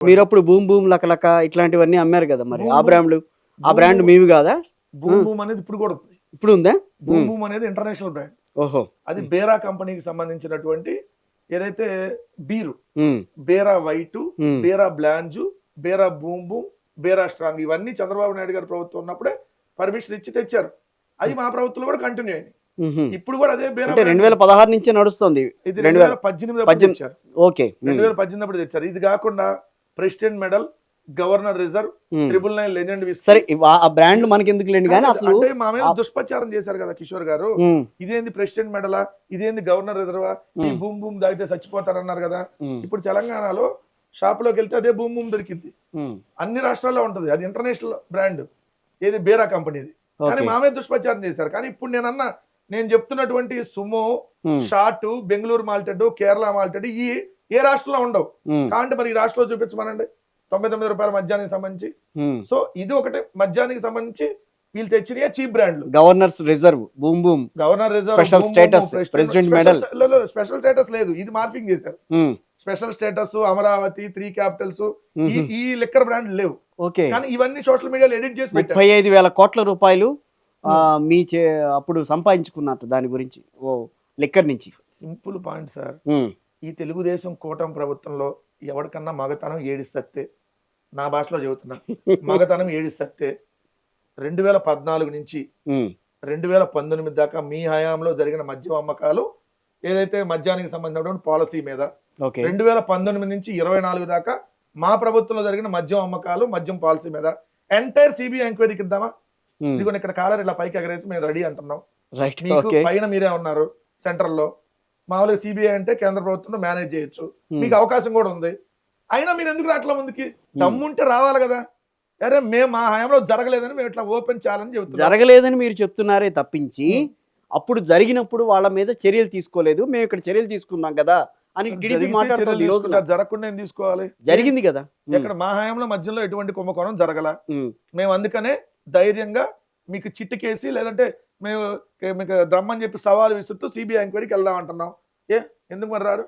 చెప్పండి. మీరు అప్పుడు బూమ్ బూమ్ లకలక ఇట్లాంటివన్నీ అమ్మారు కదా, మరి ఆ బ్రాండ్లు, ఆ బూమ్ బ్రాండ్ బూమ్ మీవి కాదా? బూమ్ బూమ్ అనేది ఇప్పుడు కూడా ఉంది. ఇప్పుడు ఉందా? బూమ్ బూమ్ అనేది ఇంటర్నేషనల్ బ్రాండ్. ఓహో. అది బేరా కంపెనీకి సంబంధించినటువంటి ఏదైతే బీరు, బేరా వైట్, బేరా బ్లాంజు, Bera boom boom, Bera strong, ఇవన్నీ చంద్రబాబు నాయుడు గారి ప్రభుత్వం ఉన్నప్పుడే పర్మిషన్ ఇచ్చి తెచ్చారు. అవి మా ప్రభుత్వంలో కూడా కంటిన్యూ అయింది. ఇప్పుడు కూడా అదే బేరా 2016 నుంచే నడుస్తుంది. ఇది 2018 తెచ్చారు. ఓకే. 2018 తెచ్చారు. ఇది కాకుండా president medal, governor reserve, 999 legend whisky. సరే, ఆ బ్రాండ్ మనకి ఎందుకు లేండి కానీ అసలు అంటే మా మీద దుష్ప్రచారం చేశారు కదా కిషోర్ గారు. ఇదేంది ప్రెసిడెంట్ మెడలా, ఇదేంది గవర్నర్ రిజర్వా, ఈ బూమ్ బూమ్ దాగితే చచ్చిపోతారన్నారు కదా. ఇప్పుడు తెలంగాణలో షాప్ లోకి వెళ్తే అదే బూమ్ బూమ్ దొరికింది. అన్ని రాష్ట్రాల్లో ఉంటది. అది ఇంటర్నేషనల్ బ్రాండ్, ఏది బేరా కంపెనీది. కానీ మా మీద దుష్ప్రచారం చేశారు. కానీ ఇప్పుడు నేను చెప్తున్నటువంటి Sumo, short, Bengaluru malted, Kerala malted, ఈ ఏ రాష్ట్రంలో ఉండవు. కాబట్టి మరి ఈ రాష్ట్రంలో చూపించమనండి 99 రూపాయల మద్యానికి సంబంధించి. సో ఇది ఒకటి మద్యానికి సంబంధించి వీళ్ళు తెచ్చిన చీప్ బ్రాండ్లు. Governors reserve, boom boom, governor reserve, special status, president medal. Special status లేదు, ఇది మార్పింగ్ చేశారు. స్పెషల్ స్టేటస్, అమరావతి, 3 క్యాపిటల్స్, ఈ లిక్కర్ బ్రాండ్ లేవు. ఓకే. కానీ ఇవన్నీ సోషల్ మీడియాలో ఎడిట్ చేసి 35,000 కోట్ల రూపాయలు మీ అప్పుడు సంపాదించుకున్నట్టు దాని గురించి లిక్కర్ నుంచి. Simple point sir. ఈ తెలుగుదేశం కూటమి ప్రభుత్వంలో ఎవరికన్నా మగతనం ఏడిస్తే, నా భాషలో చెబుతున్నా, మగతనం ఏడిస్తే 2014 నుంచి 2019 దాకా మీ హయాంలో జరిగిన మద్యం అమ్మకాలు, ఏదైతే మద్యానికి సంబంధించినటువంటి పాలసీ మీద 2019 నుంచి 24 దాకా మా ప్రభుత్వంలో జరిగిన మద్యం అమ్మకాలు, మద్యం పాలసీ మీద ఎంటైర్ సిబిఐ ఎంక్వైరీకి ఇద్దామా? ఇదిగోండి ఇక్కడ కాలర్ ఇలా పైకి ఎగరేసి మేము రెడీ అంటున్నాం. మీకు పైన మీరే ఉన్నారు సెంట్రల్ లో. మామూలుగా సిబిఐ అంటే కేంద్ర ప్రభుత్వంలో మేనేజ్ చేయొచ్చు, మీకు అవకాశం కూడా ఉంది. అయినా మీరు ఎందుకు రావట్లే ముందుకి? దమ్ముంటే రావాలి కదా. అరే మేము మా హయాంలో జరగలేదని మేము ఇట్లా ఓపెన్ చేయాలని చెబుతున్నాం. జరగలేదని మీరు చెప్తున్నారే తప్పించి, అప్పుడు జరిగినప్పుడు వాళ్ళ మీద చర్యలు తీసుకోలేదు, మేము ఇక్కడ చర్యలు తీసుకున్నాం కదా అని టీడీపీ మాట్లాడుతుంది. ఈ రోజు జరగకుండా ఏం తీసుకోవాలి? జరిగింది కదా. ఇక్కడ మా హయాంలో మధ్యలో ఎటువంటి కుంభకోణం జరగల. మేము అందుకనే ధైర్యంగా మీకు చిట్టుకేసి, లేదంటే మేము మీకు రమ్మని చెప్పి సవాలు విసురుతూ సిబిఐ ఎంక్వైరీకి వెళ్దాం అంటున్నాం. ఎందుకు మరి రారు?